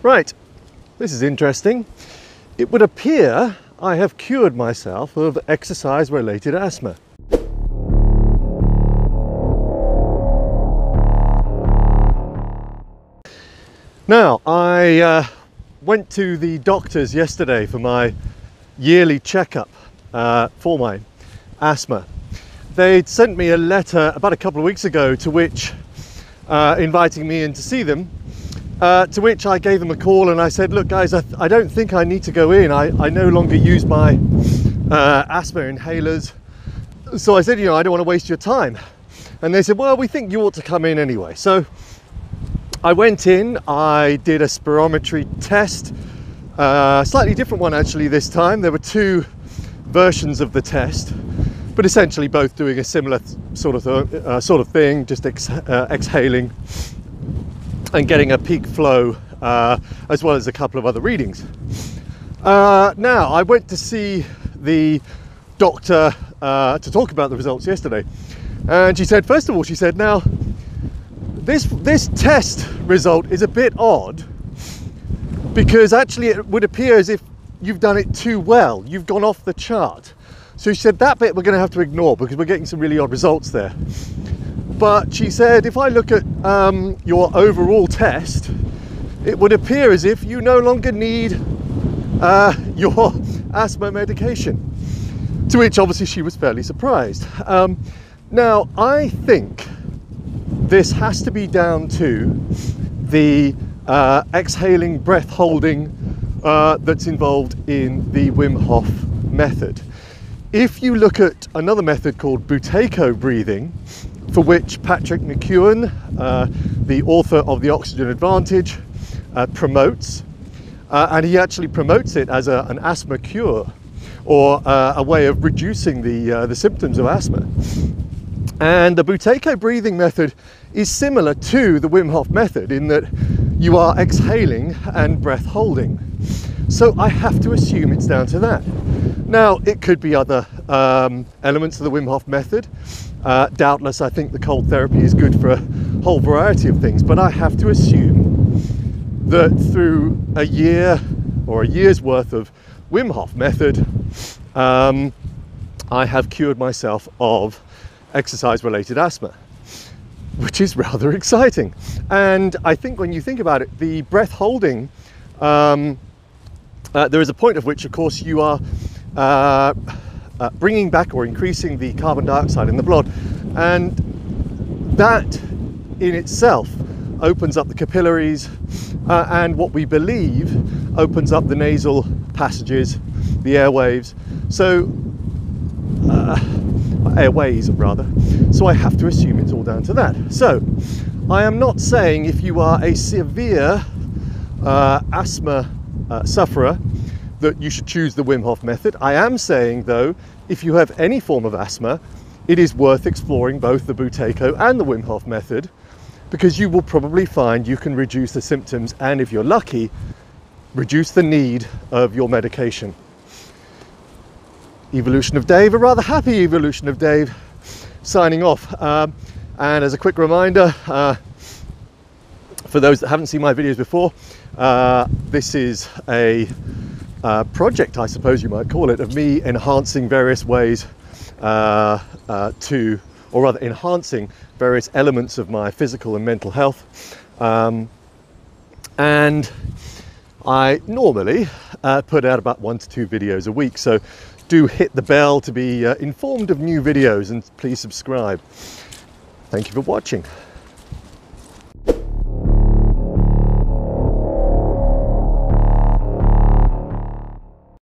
Right, this is interesting. It would appear I have cured myself of exercise-related asthma. Now, I went to the doctors yesterday for my yearly checkup for my asthma. They'd sent me a letter about a couple of weeks ago to which inviting me in to see them, to which I gave them a call and I said, look guys, I don't think I need to go in. I no longer use my asthma inhalers. So I said, you know, I don't want to waste your time. And they said, well, we think you ought to come in anyway. So I went in, I did a spirometry test, slightly different one actually this time. There were two versions of the test, but essentially both doing a similar sort of thing, just exhaling and getting a peak flow, as well as a couple of other readings. Now, I went to see the doctor to talk about the results yesterday, and she said, first of all, she said, now, this test result is a bit odd because actually it would appear as if you've done it too well. You've gone off the chart. So she said that bit we're going to have to ignore because we're getting some really odd results there. But she said, if I look at your overall test, it would appear as if you no longer need your asthma medication. To which obviously she was fairly surprised. Now, I think this has to be down to the exhaling, breath holding that's involved in the Wim Hof method. If you look at another method called Buteyko breathing, for which Patrick McEwen, the author of The Oxygen Advantage, promotes, and he actually promotes it as an asthma cure, or a way of reducing the symptoms of asthma. And the Buteyko breathing method is similar to the Wim Hof method in that you are exhaling and breath holding. So I have to assume it's down to that. Now, it could be other elements of the Wim Hof method. Doubtless, I think the cold therapy is good for a whole variety of things, but I have to assume that through a year or a year's worth of Wim Hof method, I have cured myself of exercise-related asthma, which is rather exciting. And I think when you think about it, the breath holding, there is a point at which, of course, you are bringing back or increasing the carbon dioxide in the blood, and that in itself opens up the capillaries and what we believe opens up the nasal passages, the airwaves. So airways rather. So I have to assume it's all down to that. So I am not saying if you are a severe asthma sufferer that you should choose the Wim Hof method. I am saying though, if you have any form of asthma, it is worth exploring both the Buteyko and the Wim Hof method, because you will probably find you can reduce the symptoms and, if you're lucky, reduce the need of your medication. Evolution of Dave, a rather happy evolution of Dave, signing off. And as a quick reminder, for those that haven't seen my videos before, this is a project, I suppose you might call it, of me enhancing various ways enhancing various elements of my physical and mental health. And I normally put out about 1 to 2 videos a week, so do hit the bell to be informed of new videos, and please subscribe. Thank you for watching.